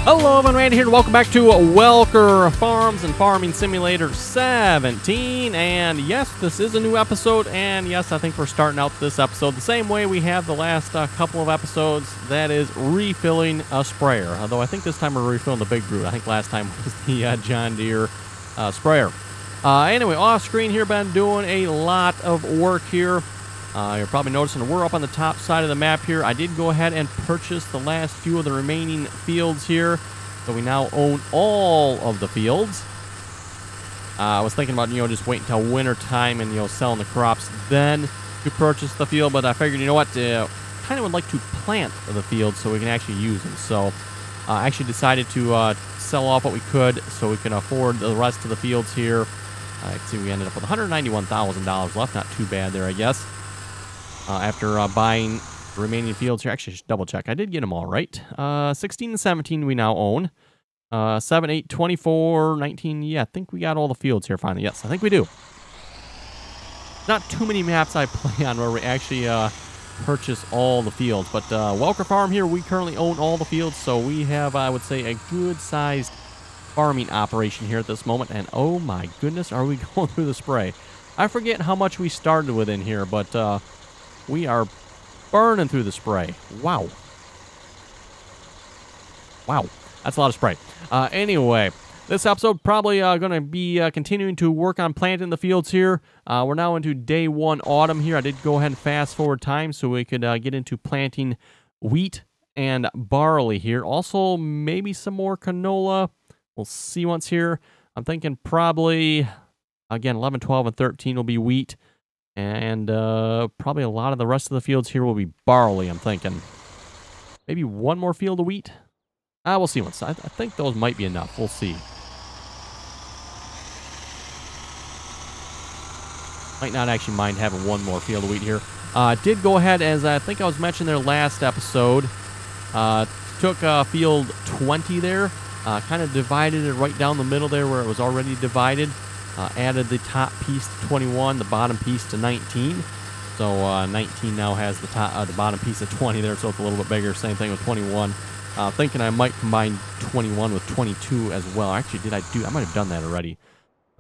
Hello, everyone, Randy here, and welcome back to Welker Farms and Farming Simulator 17. And yes, this is a new episode, and yes, I think we're starting out this episode the same way we have the last couple of episodes. That is refilling a sprayer. Although I think this time we're refilling the big brute. I think last time was the John Deere sprayer. Anyway, off screen here, been doing a lot of work here. You're probably noticing we're up on the top side of the map here. I did go ahead and purchase the last few of the remaining fields here. So we now own all of the fields. I was thinking about, just waiting until winter time and, selling the crops then to purchase the field. But I figured, you know what, kind of would like to plant the fields so we can actually use them. So I actually decided to sell off what we could so we can afford the rest of the fields here. I can see we ended up with $191,000 left. Not too bad there, I guess. After buying the remaining fields here. Actually, just double check. I did get them all right. 16 and 17 we now own. 7, 8, 24, 19. Yeah, I think we got all the fields here finally. Yes, I think we do. Not too many maps I play on where we actually purchase all the fields. But Welker Farm here, we currently own all the fields. So we have, I would say, a good-sized farming operation here at this moment. And oh my goodness, are we going through the spray. I forget how much we started with in here, but we are burning through the spray. Wow. Wow. That's a lot of spray. Anyway, this episode probably going to be continuing to work on planting the fields here. We're now into day 1 autumn here. I did go ahead and fast forward time so we could get into planting wheat and barley here. Also, maybe some more canola. We'll see once here. I'm thinking probably, again, 11, 12, and 13 will be wheat. And probably a lot of the rest of the fields here will be barley, I'm thinking. Maybe one more field of wheat? We'll see once. I think those might be enough. We'll see. Might not actually mind having one more field of wheat here. Did go ahead, as I think I was mentioning there last episode, took field 20 there, kind of divided it right down the middle there where it was already divided. Added the top piece to 21, the bottom piece to 19. So 19 now has the top, the bottom piece of 20 there, so it's a little bit bigger. Same thing with 21. Thinking I might combine 21 with 22 as well. Actually, I might have done that already.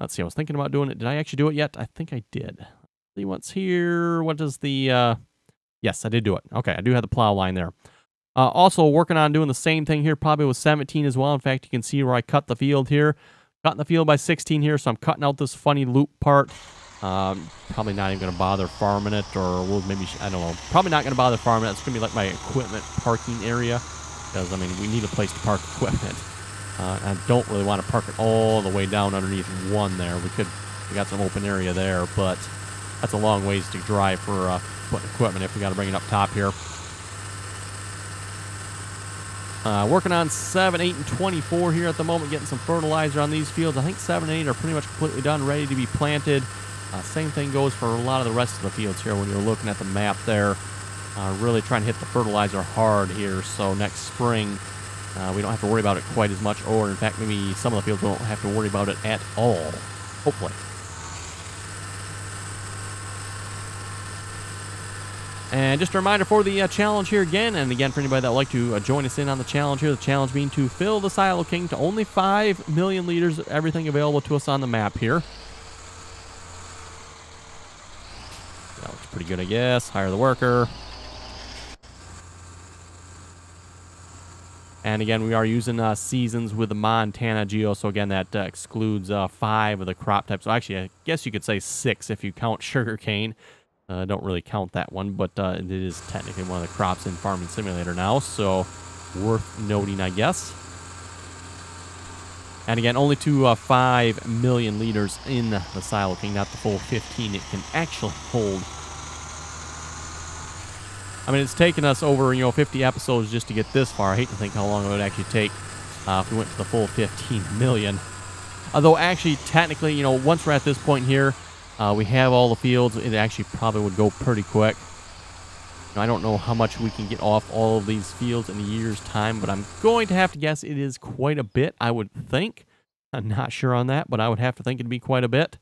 Let's see. I was thinking about doing it. Did I actually do it yet? I think I did. Let's see what's here. What does the? Yes, I did do it. Okay, I do have the plow line there. Also working on doing the same thing here, probably with 17 as well. In fact, you can see where I cut the field here. Cutting the field by 16 here, so I'm cutting out this funny loop part. Probably not even going to bother farming it, or we'll maybe, I don't know. Probably not going to bother farming it. It's going to be like my equipment parking area, because, I mean, we need a place to park equipment. I don't really want to park it all the way down underneath one there. We got some open area there, but that's a long ways to drive for putting equipment if we got to bring it up top here. Working on 7, 8, and 24 here at the moment, getting some fertilizer on these fields. I think 7 and 8 are pretty much completely done, ready to be planted. Same thing goes for a lot of the rest of the fields here when you're looking at the map there. Really trying to hit the fertilizer hard here, so next spring we don't have to worry about it quite as much, or in fact maybe some of the fields won't have to worry about it at all, hopefully. And just a reminder for the challenge here again, and again for anybody that would like to join us in on the challenge here, the challenge being to fill the Silo King to only 5 million liters of everything available to us on the map here. That looks pretty good, I guess. Hire the worker. And again, we are using seasons with the Montana Geo, so again, that excludes 5 of the crop types. So actually, I guess you could say 6 if you count sugarcane. Don't really count that one, but it is technically one of the crops in Farming Simulator now, so worth noting, I guess. And again, only to 5 million liters in the Silo King, not the full 15 it can actually hold. I mean, it's taken us over, 50 episodes just to get this far. I hate to think how long it would actually take if we went to the full 15 million. Although, actually, technically, once we're at this point here, we have all the fields. It actually probably would go pretty quick. I don't know how much we can get off all of these fields in a year's time, but I'm going to have to guess it is quite a bit, I would think. I'm not sure on that, but I would have to think it'd be quite a bit.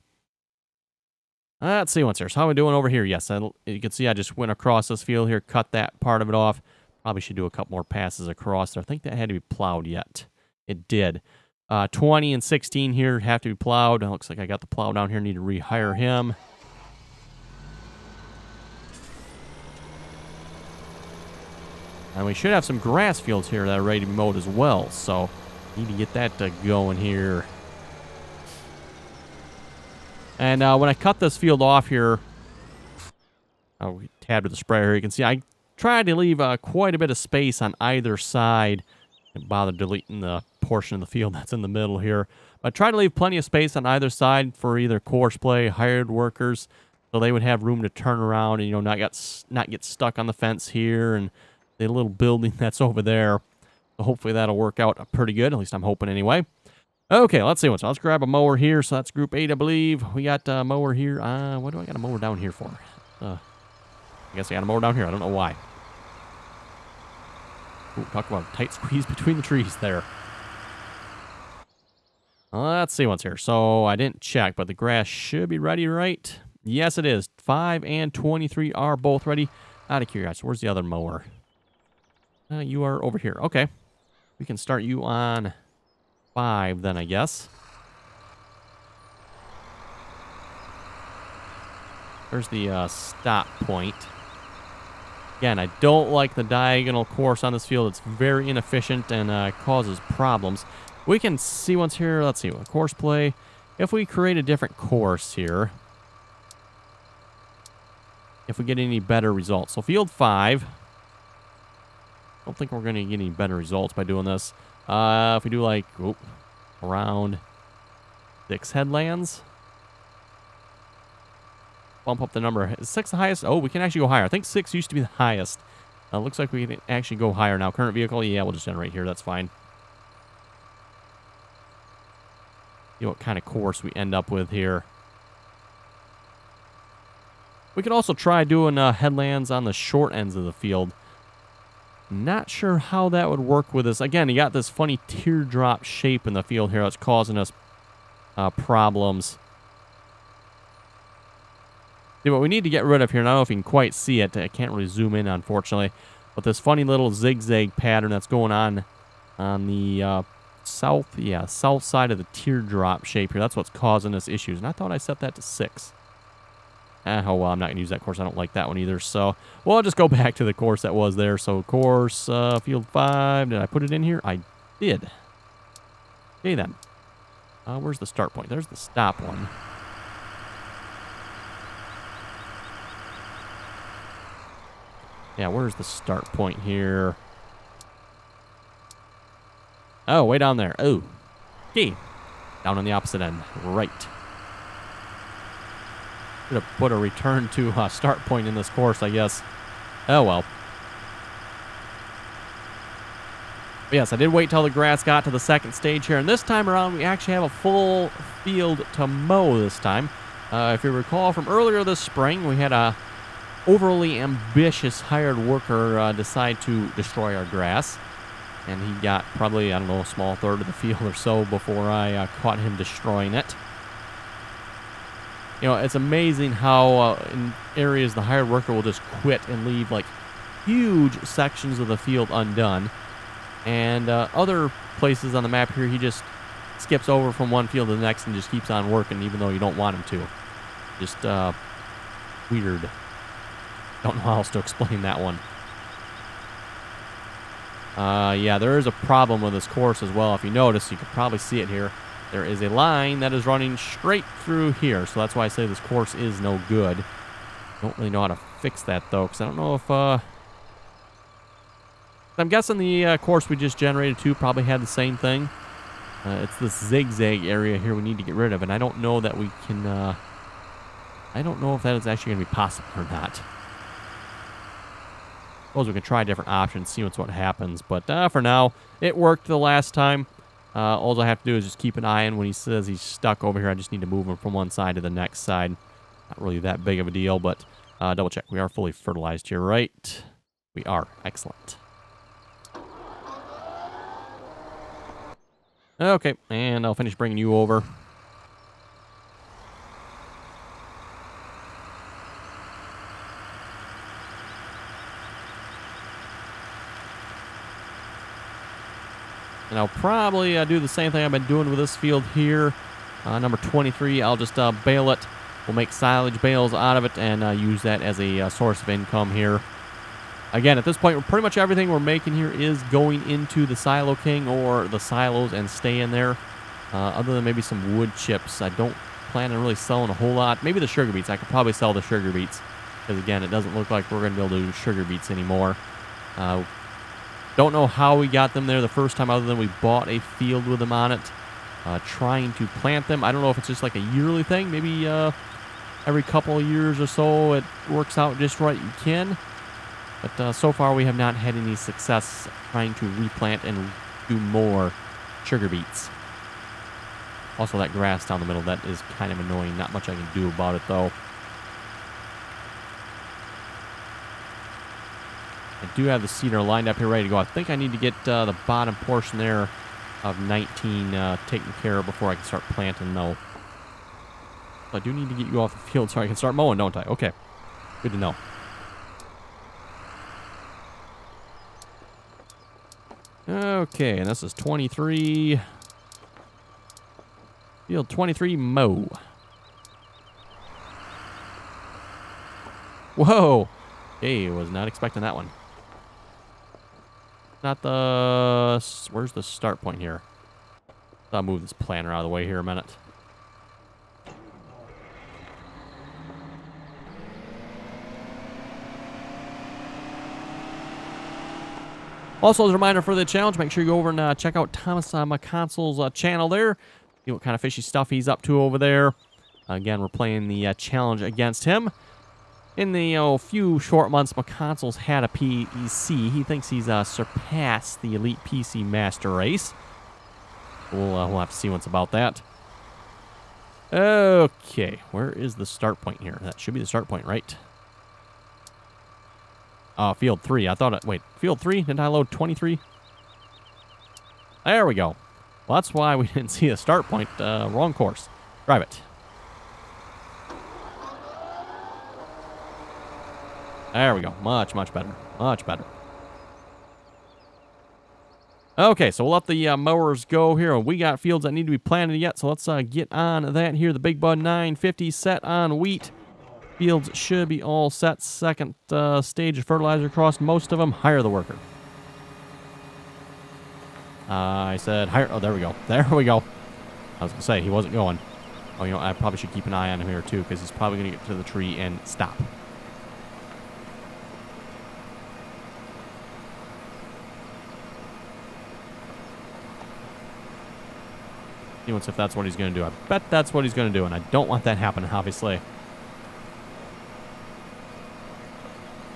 Let's see what's here. So how are we doing over here? Yes, you can see I just went across this field here, cut that part of it off. Probably should do a couple more passes across there. I think that had to be plowed yet. It did. 20 and 16 here have to be plowed. It looks like I got the plow down here. Need to rehire him. And we should have some grass fields here that are ready to be mowed as well. So need to get that going here. And when I cut this field off here, we tabbed with the sprayer here. You can see I tried to leave quite a bit of space on either side. Didn't bother deleting the portion of the field that's in the middle here. But try to leave plenty of space on either side for either course play, hired workers, so they would have room to turn around and, you know, not get stuck on the fence here and the little building that's over there. So hopefully that'll work out pretty good. At least I'm hoping anyway. Okay, let's see let's grab a mower here. So that's group 8, I believe. We got a mower here. What do I got a mower down here for? I guess I got a mower down here. I don't know why. Ooh, talk about a tight squeeze between the trees there. Let's see what's here. So I didn't check, but the grass should be ready, right? Yes, it is. 5 and 23 are both ready. Out of curiosity, where's the other mower? You are over here. Okay. We can start you on 5 then, I guess. There's the stop point. Again, I don't like the diagonal course on this field. It's very inefficient and causes problems. We can see once here. Let's see. Course play. If we create a different course here, if we get any better results. So field 5. I don't think we're going to get any better results by doing this. If we do like around 6 headlands. Bump up the number. Is 6 the highest? Oh, we can actually go higher. I think 6 used to be the highest. Looks like we can actually go higher now. Current vehicle, yeah, we'll just generate here. That's fine. See what kind of course we end up with here. We could also try doing headlands on the short ends of the field. Not sure how that would work with this. Again, you got this funny teardrop shape in the field here that's causing us problems. See, what we need to get rid of here, and I don't know if you can quite see it. I can't really zoom in, unfortunately. But this funny little zigzag pattern that's going on the south side of the teardrop shape here. That's what's causing us issues. And I thought I set that to 6. Oh, well, I'm not going to use that course. I don't like that one either. So, well, I'll just go back to the course that was there. So, course, field 5. Did I put it in here? I did. Okay, then. Where's the start point? There's the stop one. Yeah, where's the start point here? Oh, way down there. Oh. Okay. Down on the opposite end. Right. Should have put a return to start point in this course, I guess. Oh, well. But yes, I did wait till the grass got to the second stage here. And this time around, we actually have a full field to mow this time. If you recall from earlier this spring, we had a overly ambitious hired worker decide to destroy our grass. And he got probably, I don't know, a small third of the field or so before I caught him destroying it. You know, it's amazing how in areas the hired worker will just quit and leave like huge sections of the field undone. And other places on the map here, he just skips over from one field to the next and just keeps on working even though you don't want him to. Just weird. Don't know how else to explain that one. Yeah, there is a problem with this course as well. If you notice, you can probably see it here. There is a line that is running straight through here. So that's why I say this course is no good. Don't really know how to fix that, though, because I don't know if... I'm guessing the course we just generated, too, probably had the same thing. It's this zigzag area here we need to get rid of, and I don't know that we can... I don't know if that is actually going to be possible or not. Suppose we can try different options, see what happens. But for now, it worked the last time. All I have to do is just keep an eye on when he says he's stuck over here. I just need to move him from one side to the next side. Not really that big of a deal, but double check. We are fully fertilized here, right? We are. Excellent. Okay, and I'll finish bringing you over. And I'll probably do the same thing I've been doing with this field here. Number 23, I'll just bale it. We'll make silage bales out of it and use that as a source of income here. Again, at this point, pretty much everything we're making here is going into the Silo King or the silos and staying there. Other than maybe some wood chips, I don't plan on really selling a whole lot. Maybe the sugar beets. I could probably sell the sugar beets. Because again, it doesn't look like we're going to be able to do sugar beets anymore. Don't know how we got them there the first time other than we bought a field with them on it. Trying to plant them. I don't know if it's just like a yearly thing. Maybe every couple of years or so it works out just right. You can. But so far we have not had any success trying to replant and do more sugar beets. Also that grass down the middle, that is kind of annoying. Not much I can do about it though. I do have the cedar lined up here ready to go. I think I need to get the bottom portion there of 19 taken care of before I can start planting though. So I do need to get you off the field so I can start mowing, don't I? Okay. Good to know. Okay, and this is 23. Field 23, mow. Whoa! Okay, was not expecting that one. Not the... Where's the start point here? I'll move this planter out of the way here a minute. Also, as a reminder for the challenge, make sure you go over and check out Thomas McConsol's channel there. See what kind of fishy stuff he's up to over there. Again, we're playing the challenge against him. In the few short months McConsol's had a PC, he thinks he's surpassed the Elite PC Master Race. We'll have to see what's about that. Okay, where is the start point here? That should be the start point, right? Field 3. I thought wait, Field 3? Didn't I load 23? There we go. Well, that's why we didn't see a start point. Wrong course. Drive it. There we go. Much, much better. Much better. Okay, so we'll let the mowers go here. We got fields that need to be planted yet, so let's get on that here. The Big Bud 950 set on wheat. Fields should be all set. Second stage of fertilizer across most of them. Hire the worker. I said hire. Oh, there we go. There we go. I was going to say, he wasn't going. Oh, you know, I probably should keep an eye on him here, too, because he's probably going to get to the tree and stop. He wants if that's what he's going to do. I bet that's what he's going to do, and I don't want that happening, obviously.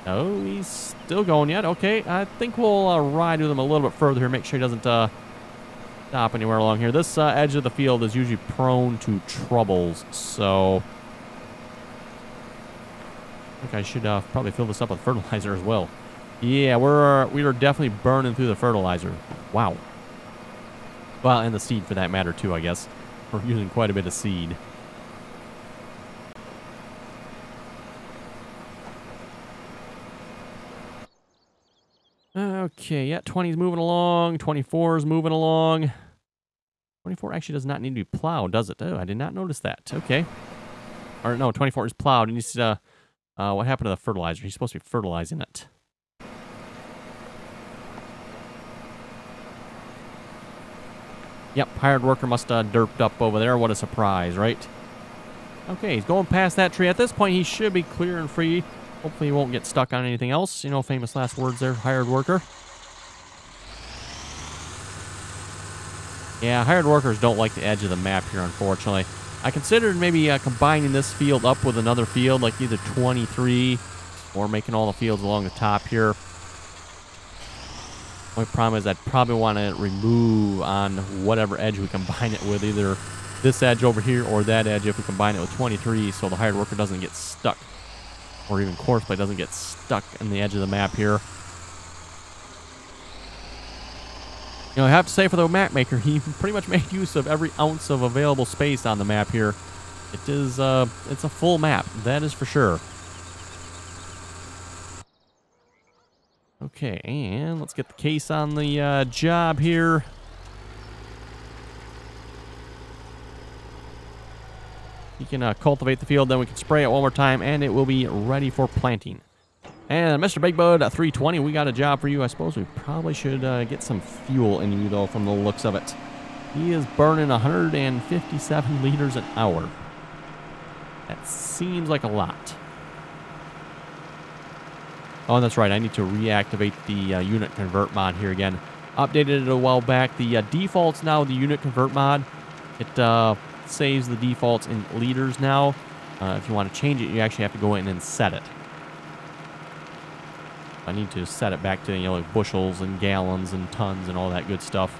Oh, he's still going yet. Okay, I think we'll ride with him a little bit further here, make sure he doesn't stop anywhere along here. This edge of the field is usually prone to troubles, so I think I should probably fill this up with fertilizer as well. Yeah, we are definitely burning through the fertilizer. Wow. Well, and the seed for that matter, too, I guess. We're using quite a bit of seed. Okay, yeah, 20's moving along. 24's moving along. 24 actually does not need to be plowed, does it? Oh, I did not notice that. Okay. Or, no, 24 is plowed. And you see, what happened to the fertilizer? He's supposed to be fertilizing it. Yep, hired worker must have derped up over there. What a surprise, right? Okay, he's going past that tree. At this point, he should be clear and free. Hopefully he won't get stuck on anything else. You know, famous last words there, hired worker. Yeah, hired workers don't like the edge of the map here, unfortunately. I considered maybe combining this field up with another field, like either 23 or making all the fields along the top here. My problem is I'd probably want to remove on whatever edge we combine it with, either this edge over here or that edge if we combine it with 23, so the hired worker doesn't get stuck, or even courseplay doesn't get stuck in the edge of the map here. You know, I have to say for the map maker, he pretty much made use of every ounce of available space on the map here. It is, it's a full map, that is for sure. Okay, and let's get the case on the job here. You can cultivate the field, then we can spray it one more time, and it will be ready for planting. And Mr. Big Bud 320, we got a job for you. I suppose we probably should get some fuel in you, though, from the looks of it. He is burning 157 liters an hour. That seems like a lot. Oh, that's right. I need to reactivate the unit convert mod here again. Updated it a while back. The defaults now, the unit convert mod, it saves the defaults in liters now. If you want to change it, you actually have to go in and set it. I need to set it back to, you know, like bushels and gallons and tons and all that good stuff.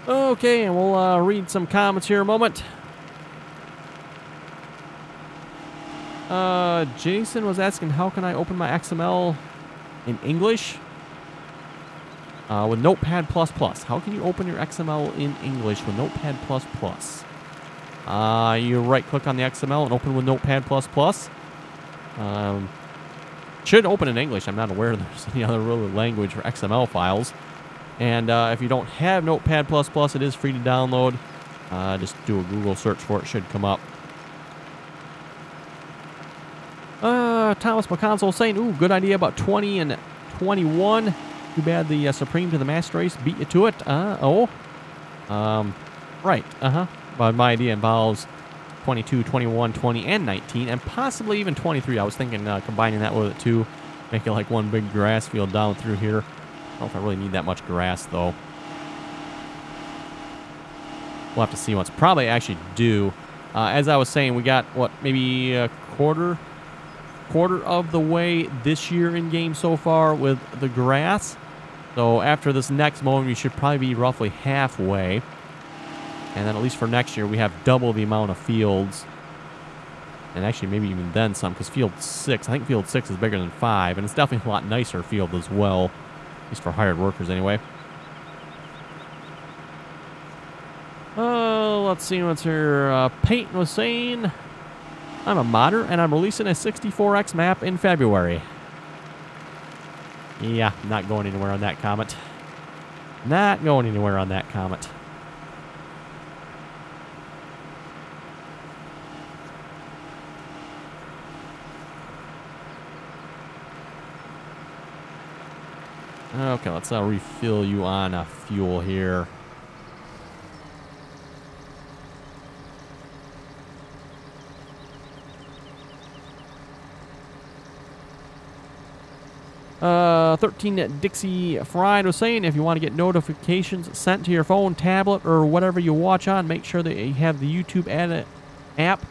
Okay, and we'll read some comments here a moment. Jason was asking, how can I open my XML in English? With Notepad++. How can you open your XML in English with Notepad++? You right-click on the XML and open with Notepad++. Should open in English. I'm not aware there's any other real language for XML files. And if you don't have Notepad++, it is free to download. Just do a Google search for it. Should come up. Thomas McConsole saying, ooh, good idea about 20 and 21. Too bad the Supreme to the Master Race beat you to it. Right. But my idea involves 22, 21, 20, and 19, and possibly even 23. I was thinking combining that with it, too. Make it like one big grass field down through here. I don't know if I really need that much grass, though. We'll have to see what's probably actually due. As I was saying, we got, what, maybe a quarter of the way this year in game so far with the grass. So after this next mowing, we should probably be roughly halfway. And then at least for next year, we have double the amount of fields. And actually maybe even then some, because field 6, I think field 6 is bigger than 5. And it's definitely a lot nicer field as well. At least for hired workers anyway. Let's see what's here. Peyton was saying, I'm a modder, and I'm releasing a 64X map in February. Yeah, not going anywhere on that comment. Not going anywhere on that comment. Okay, let's refill you on fuel here. Uh, 13 Dixie Fried was saying, if you want to get notifications sent to your phone, tablet, or whatever you watch on, make sure that you have the YouTube app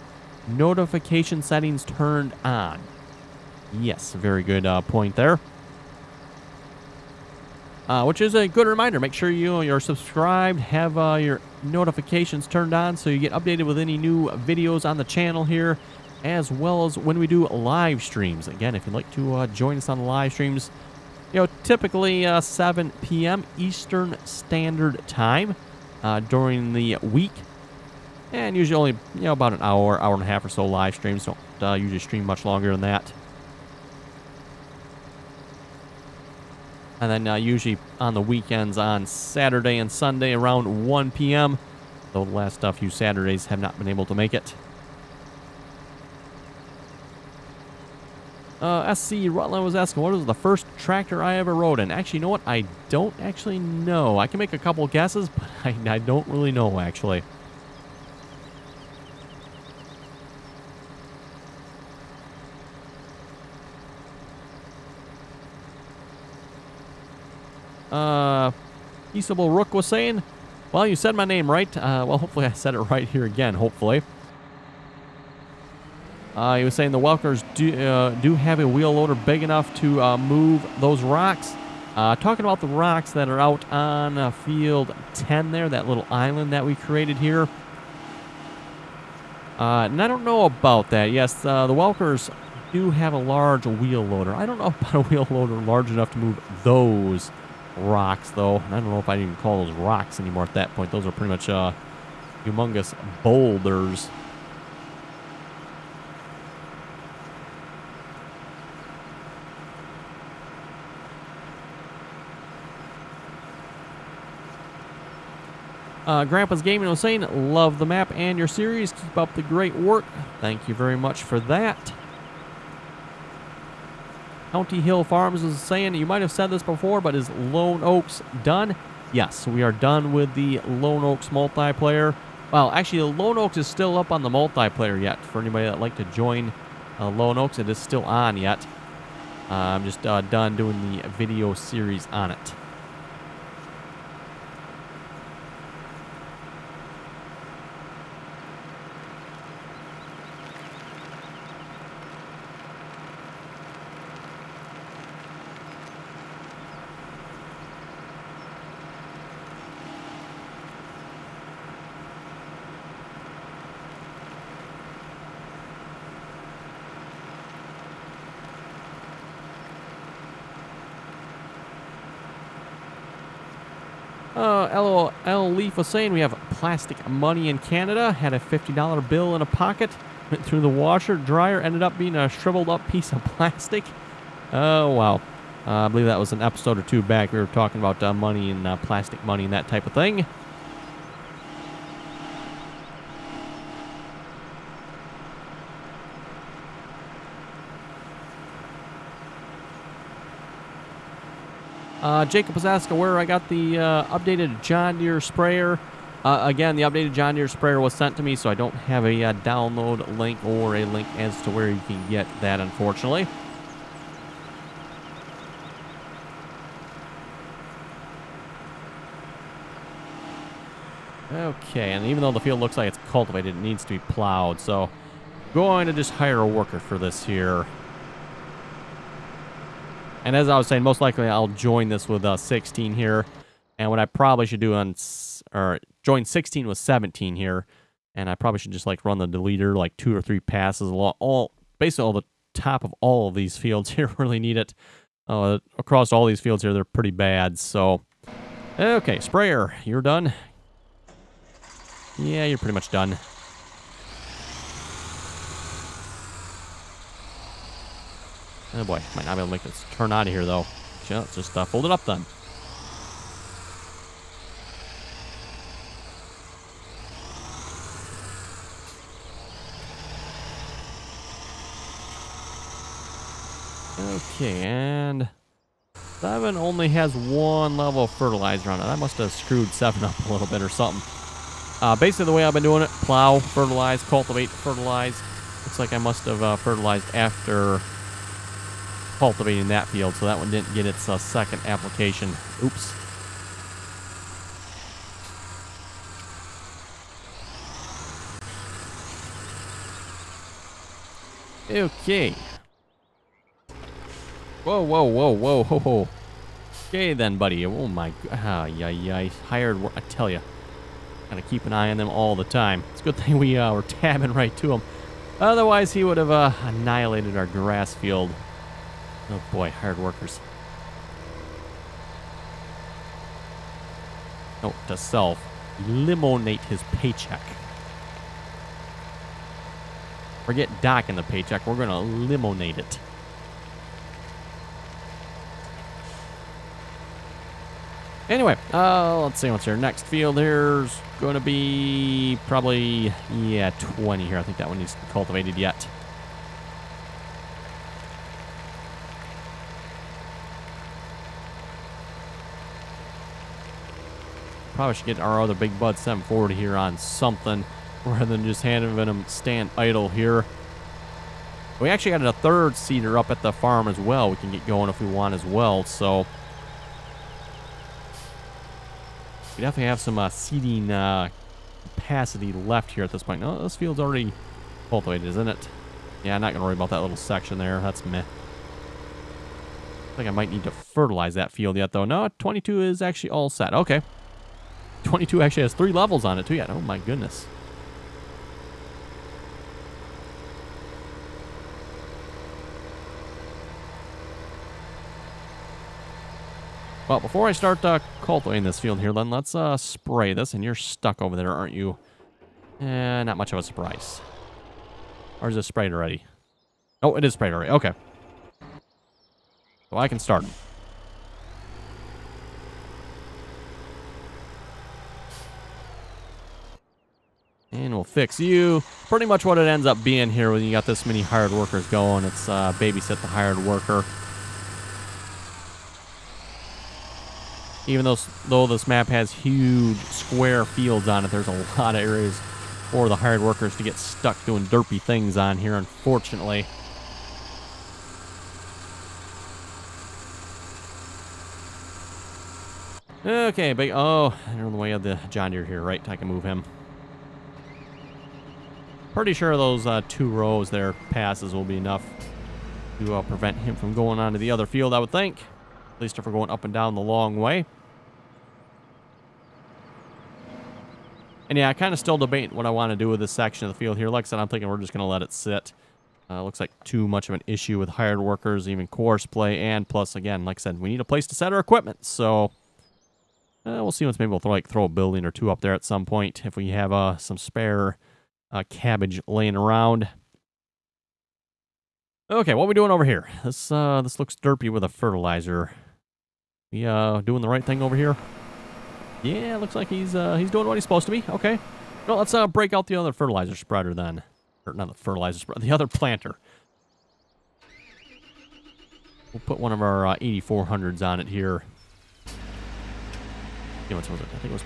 notification settings turned on. Yes, very good point there. Which is a good reminder. Make sure you're subscribed, have your notifications turned on so you get updated with any new videos on the channel here, as well as when we do live streams. Again, if you'd like to join us on the live streams, typically 7 p.m. Eastern Standard Time during the week, and usually only about an hour and a half or so live streams. Don't usually stream much longer than that. And then usually on the weekends on Saturday and Sunday around 1 p.m. Though the last few Saturdays have not been able to make it. SC Rutland was asking, what was the first tractor I ever rode in? Actually, you know what? I don't actually know. I can make a couple guesses, but I don't really know, actually. Peaceable Rook was saying, well, you said my name right. Well, hopefully I said it right here again, hopefully. He was saying the Welkers do have a wheel loader big enough to move those rocks. Talking about the rocks that are out on field 10 there, that little island that we created here. And I don't know about that. Yes, the Welkers do have a large wheel loader. I don't know about a wheel loader large enough to move those rocks, though. And I don't know if I'd even call those rocks anymore at that point. Those are pretty much humongous boulders. Grandpa's Gaming was saying, love the map and your series. Keep up the great work. Thank you very much for that. County Hill Farms is saying, you might have said this before, but is Lone Oaks done? Yes, we are done with the Lone Oaks multiplayer. Well, actually, the Lone Oaks is still up on the multiplayer yet. For anybody that would like to join Lone Oaks, it is still on yet. I'm just done doing the video series on it. LOL Leaf was saying we have plastic money in Canada. Had a $50 bill in a pocket. Went through the washer, dryer, ended up being a shriveled up piece of plastic. Oh, wow. I believe that was an episode or two back. We were talking about money and plastic money and that type of thing. Jacob was asking where I got the updated John Deere sprayer. Again, the updated John Deere sprayer was sent to me, so I don't have a download link or a link as to where you can get that, unfortunately. Okay, and even though the field looks like it's cultivated, it needs to be plowed, so I'm going to just hire a worker for this here. And as I was saying, most likely I'll join this with 16 here. And what I probably should do join 16 with 17 here. And I probably should just like run the deleter like 2 or 3 passes along basically all the top of all of these fields here. Really need it. Across all these fields here, they're pretty bad. So, okay, sprayer, you're done. Yeah, you're pretty much done. Oh boy, might not be able to make this turn out of here though. Yeah, let's just fold it up then. Okay, and 7 only has 1 level of fertilizer on it. I must have screwed 7 up a little bit or something. Basically the way I've been doing it, plow, fertilize, cultivate, fertilize. Looks like I must have fertilized after cultivating that field, so that one didn't get its second application. Oops. Okay. Whoa, whoa, whoa, whoa, ho, ho. Okay then, buddy. Oh my god. Hired work. I tell you. Gotta keep an eye on them all the time. It's a good thing we were tabbing right to him. Otherwise, he would have annihilated our grass field. Oh boy, hired workers. Note to self, eliminate his paycheck. Forget docking the paycheck, we're gonna eliminate it. Anyway, let's see what's here. Next field here's gonna be probably, yeah, 20 here. I think that one needs to be cultivated yet. Probably should get our other big bud 740 here on something rather than just having him stand idle here. We actually got a 3rd seeder up at the farm as well. We can get going if we want as well. So we definitely have some seeding capacity left here at this point. No, this field's already cultivated, isn't it? Yeah, I'm not going to worry about that little section there. That's meh. I think I might need to fertilize that field yet, though. No, 22 is actually all set. Okay. 22 actually has 3 levels on it, too, yet. Oh, my goodness. Well, before I start cultivating this field here, then let's spray this. And you're stuck over there, aren't you? Not much of a surprise. Or is it sprayed already? Oh, it is sprayed already. Okay. So I can start them. And we'll fix you. Pretty much what it ends up being here when you got this many hired workers going. It's babysit the hired worker. Even though this map has huge square fields on it, there's a lot of areas for the hired workers to get stuck doing derpy things on here, unfortunately. Okay, but oh, I don't know the way of the John Deere here, right? I can move him. Pretty sure those 2 rows there passes will be enough to prevent him from going on to the other field, I would think. At least if we're going up and down the long way. And yeah, I kind of still debate what I want to do with this section of the field here. Like I said, I'm thinking we're just going to let it sit. Looks like too much of an issue with hired workers, even course play, and plus, again, like I said, we need a place to set our equipment. So we'll see once maybe we'll throw a building or 2 up there at some point if we have some spare cabbage laying around. Okay, what are we doing over here? This looks derpy with a fertilizer. We doing the right thing over here? Yeah, looks like he's doing what he's supposed to be. Okay. Well, let's break out the other fertilizer spreader then. Or not the fertilizer spreader, the other planter. We'll put one of our 8400s on it here. You know, what was it? I think it was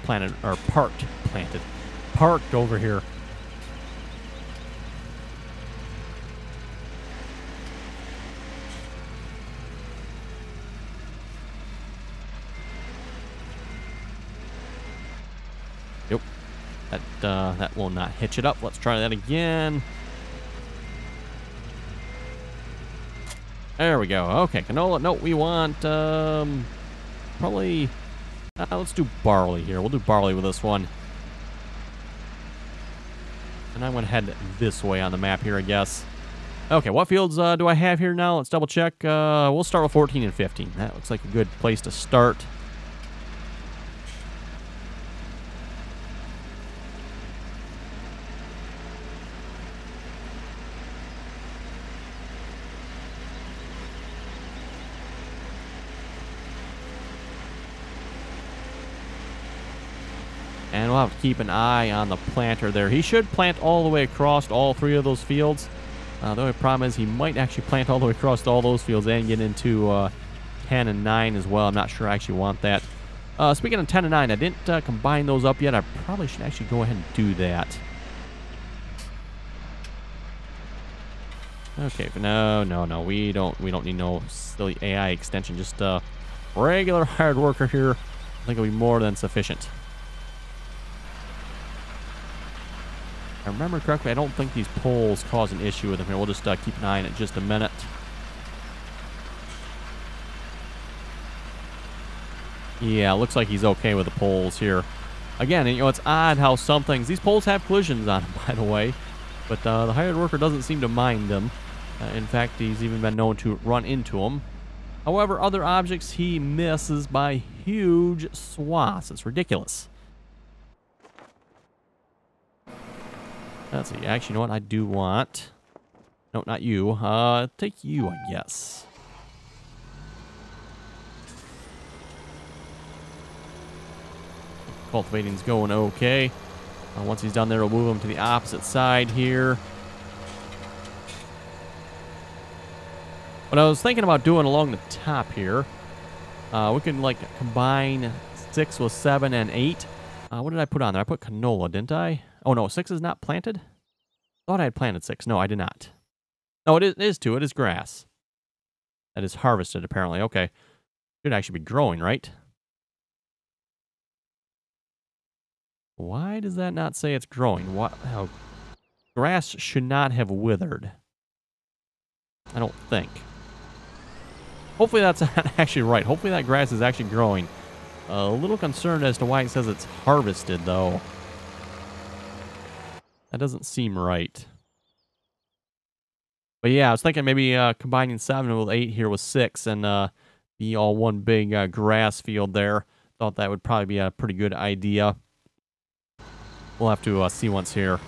parked over here. Yep. That will not hitch it up. Let's try that again. There we go. Okay, canola. No, we want probably. Let's do barley here. We'll do barley with this one. And I'm going to head this way on the map here, I guess. Okay, what fields do I have here now? Let's double check. We'll start with 14 and 15. That looks like a good place to start. And we'll have to keep an eye on the planter there. He should plant all the way across all 3 of those fields. The only problem is he might actually plant all the way across all those fields and get into 10 and 9 as well. I'm not sure I actually want that. Speaking of 10 and 9, I didn't combine those up yet. I probably should actually go ahead and do that. Okay, but no. We don't need no silly AI extension. Just regular hired worker here. I think it'll be more than sufficient. If I remember correctly, I don't think these poles cause an issue with them here. We'll just keep an eye on it just a minute. Yeah, looks like he's okay with the poles here. Again, you know, it's odd how some things... These poles have collisions on them, by the way. But the hired worker doesn't seem to mind them. In fact, he's even been known to run into them. However, other objects he misses by huge swaths. It's ridiculous. Let's see. Actually, you know what? I do want... No, not you. Take you, I guess. Cultivating's going okay. Once he's done there, we'll move him to the opposite side here. What I was thinking about doing along the top here, we can like combine 6 with 7 and 8. What did I put on there? I put canola, didn't I? Oh, no, 6 is not planted? Thought I had planted 6. No, I did not. No, it is 2. It is grass. That is harvested, apparently. Okay. Should actually be growing, right? Why does that not say it's growing? What? How? Grass should not have withered. I don't think. Hopefully that's actually right. Hopefully that grass is actually growing. A little concerned as to why it says it's harvested, though. That doesn't seem right. But yeah, I was thinking maybe combining 7 with 8 here with 6 and be all one big grass field there. Thought that would probably be a pretty good idea. We'll have to see once here.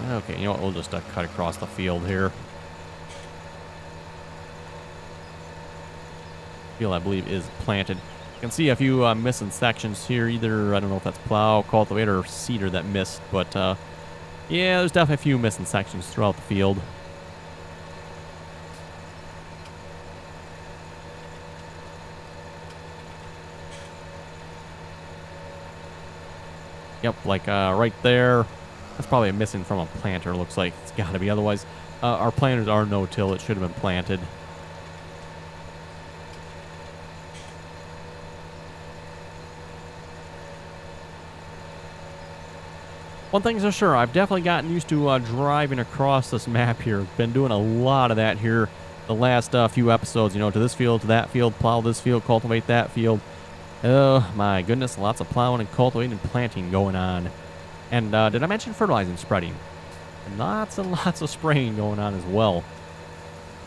Okay, you know what? We'll just cut across the field here. Field, I believe, is planted. You can see a few missing sections here. Either, I don't know if that's plow, cultivator, or seeder that missed. But, yeah, there's definitely a few missing sections throughout the field. Yep, like right there. That's probably missing from a planter, looks like. It's got to be. Otherwise, our planters are no-till. It should have been planted. One thing's for sure, I've definitely gotten used to driving across this map here. Been doing a lot of that here the last few episodes. You know, to this field, to that field, plow this field, cultivate that field. Oh, my goodness, lots of plowing and cultivating and planting going on. And did I mention fertilizing, spreading? And lots and lots of spraying going on as well.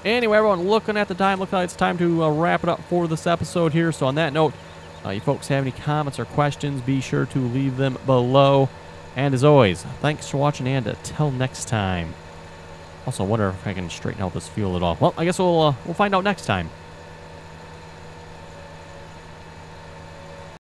Anyway, everyone, looking at the time, looks like it's time to wrap it up for this episode here. So on that note, you folks have any comments or questions, be sure to leave them below. And as always, thanks for watching, and until next time. Also, I wonder if I can straighten out this field at all. Well, I guess we'll find out next time.